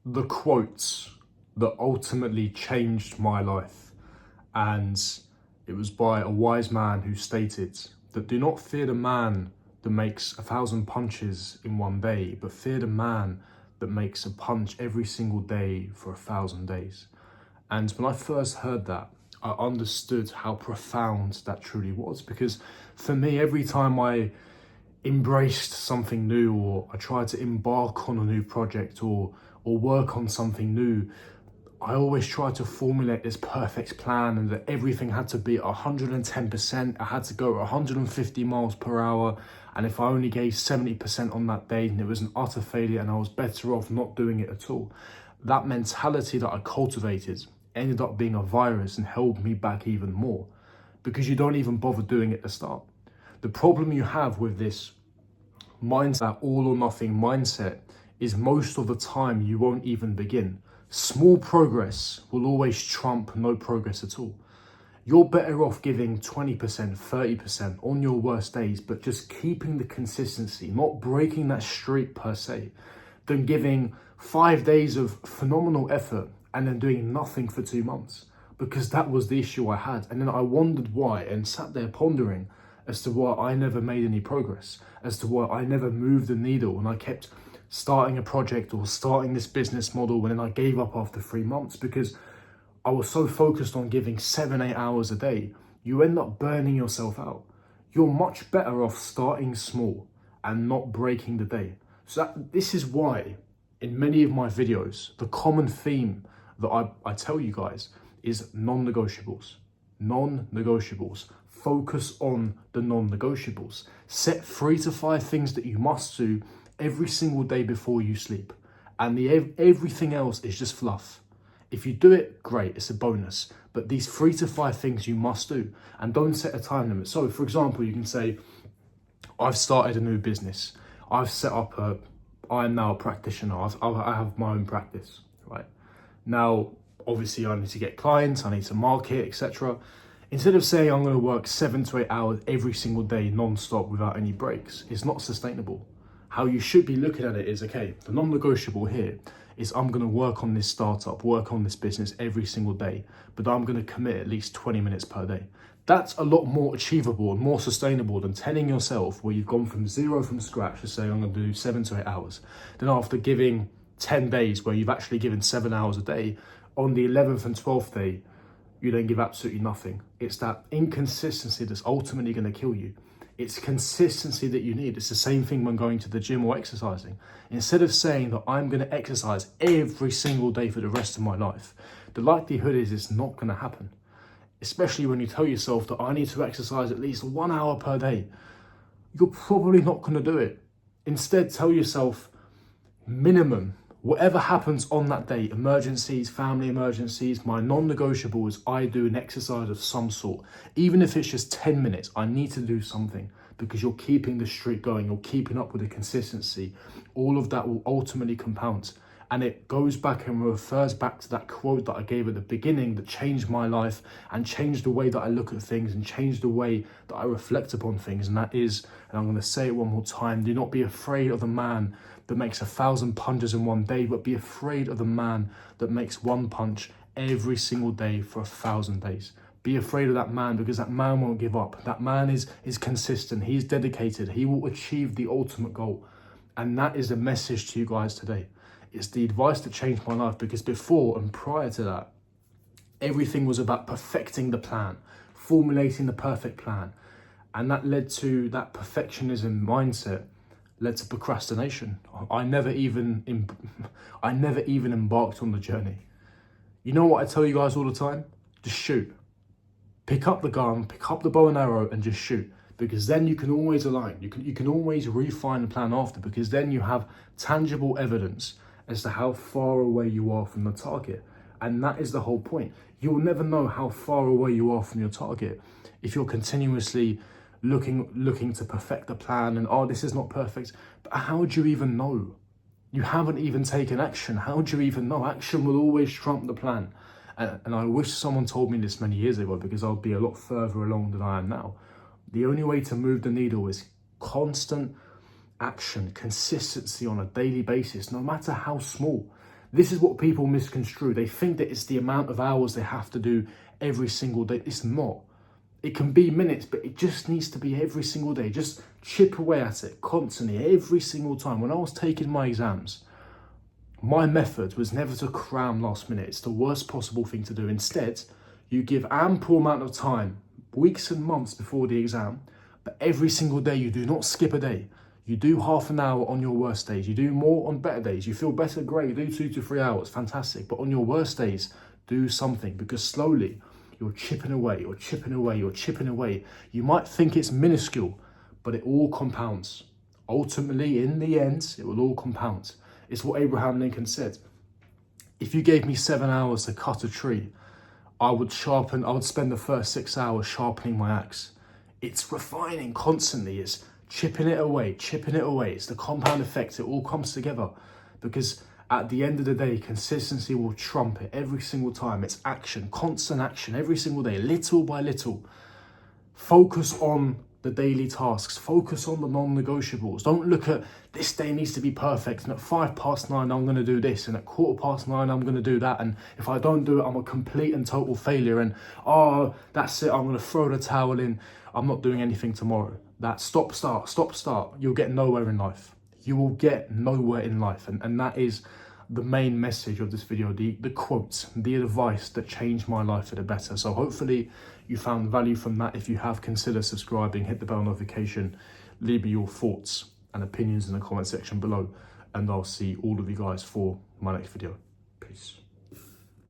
the quote that ultimately changed my life. And it was by a wise man who stated that do not fear the man that makes 1,000 punches in one day, but fear the man that makes a punch every single day for 1,000 days. And when I first heard that, I understood how profound that truly was. Because for me, every time I embraced something new, or I tried to embark on a new project, or work on something new, I always tried to formulate this perfect plan, and that everything had to be 110%. I had to go 150 miles per hour. And if I only gave 70% on that day, then it was an utter failure and I was better off not doing it at all. That mentality that I cultivated ended up being a virus and held me back even more, because you don't even bother doing it at the start. The problem you have with this mindset, all or nothing mindset, is most of the time you won't even begin. Small progress will always trump no progress at all. You're better off giving 20%, 30% on your worst days, but just keeping the consistency, not breaking that streak per se, than giving 5 days of phenomenal effort and then doing nothing for 2 months. Because that was the issue I had. And then I wondered why, and sat there pondering as to why I never made any progress, as to why I never moved the needle, and I kept starting a project or starting this business model, and then I gave up after 3 months because I was so focused on giving 7-8 hours a day. You end up burning yourself out. You're much better off starting small and not breaking the day. So this is why in many of my videos, the common theme that I tell you guys is non-negotiables. Non-negotiables. Focus on the non-negotiables. Set 3 to 5 things that you must do every single day before you sleep. And everything else is just fluff. If you do it, great, it's a bonus. But these 3 to 5 things you must do, and don't set a time limit. So for example, you can say, I've started a new business. I've set up I am now a practitioner. I have my own practice, right? Now, obviously I need to get clients, I need to market, etc. Instead of saying I'm going to work 7 to 8 hours every single day non-stop without any breaks, it's not sustainable. How you should be looking at it is, okay, the non-negotiable here is I'm going to work on this startup, work on this business every single day, but I'm going to commit at least 20 minutes per day. That's a lot more achievable and more sustainable than telling yourself, where you've gone from zero from scratch to saying I'm going to do 7 to 8 hours. Then after giving 10 days where you've actually given 7 hours a day, on the 11th and 12th day, you then give absolutely nothing. It's that inconsistency that's ultimately going to kill you. It's consistency that you need. It's the same thing when going to the gym or exercising. Instead of saying that I'm going to exercise every single day for the rest of my life, the likelihood is it's not going to happen. Especially when you tell yourself that I need to exercise at least 1 hour per day. You're probably not going to do it. Instead, tell yourself minimum, whatever happens on that day, emergencies, family emergencies, my non-negotiable is I do an exercise of some sort. Even if it's just 10 minutes, I need to do something, because you're keeping the streak going, you're keeping up with the consistency. All of that will ultimately compound. And it goes back and refers back to that quote that I gave at the beginning that changed my life and changed the way that I look at things and changed the way that I reflect upon things. And that is, and I'm going to say it one more time, do not be afraid of the man that makes 1,000 punches in one day, but be afraid of the man that makes 1 punch every single day for 1,000 days. Be afraid of that man, because that man won't give up. That man is consistent. He's dedicated. He will achieve the ultimate goal. And that is the message to you guys today. It's the advice that changed my life, because before and prior to that, everything was about perfecting the plan, formulating the perfect plan. And that led to that perfectionism mindset, led to procrastination. I never even embarked on the journey. You know what I tell you guys all the time? Just shoot. Pick up the gun, pick up the bow and arrow and just shoot. Because then you can always align. You can always refine the plan after, because then you have tangible evidence as to how far away you are from the target. And that is the whole point. You will never know how far away you are from your target if you're continuously looking to perfect the plan and, oh, this is not perfect. But how do you even know? You haven't even taken action. How do you even know? Action will always trump the plan. And I wish someone told me this many years ago, because I'll be a lot further along than I am now. The only way to move the needle is constant action, consistency on a daily basis, no matter how small. This is what people misconstrue. They think that it's the amount of hours they have to do every single day. It's not. It can be minutes, but it just needs to be every single day. Just chip away at it constantly, every single time. When I was taking my exams, my method was never to cram last minute. It's the worst possible thing to do. Instead, you give ample amount of time, weeks and months before the exam, but every single day you do not skip a day. You do half an hour on your worst days. You do more on better days. You feel better, great. You do 2 to 3 hours, fantastic. But on your worst days, do something, because slowly you're chipping away, you're chipping away, you're chipping away. You might think it's minuscule, but it all compounds. Ultimately, in the end, it will all compound. It's what Abraham Lincoln said. If you gave me 7 hours to cut a tree, I would spend the first 6 hours sharpening my axe. It's refining constantly. It's chipping it away, chipping it away. It's the compound effect. It all comes together, because at the end of the day, consistency will trump it every single time. It's action, constant action, every single day, little by little. Focus on the daily tasks. Focus on the non-negotiables. Don't look at this day needs to be perfect, and at 9:05 I'm going to do this, and at 9:15 I'm going to do that, and if I don't do it, I'm a complete and total failure, and that's it, I'm going to throw the towel in, I'm not doing anything tomorrow. That stop, start. You'll get nowhere in life. You will get nowhere in life, and that is the main message of this video, the quotes, the advice that changed my life for the better. So hopefully you found value from that. If you have, consider subscribing, hit the bell notification, leave me your thoughts and opinions in the comment section below, and I'll see all of you guys for my next video. Peace.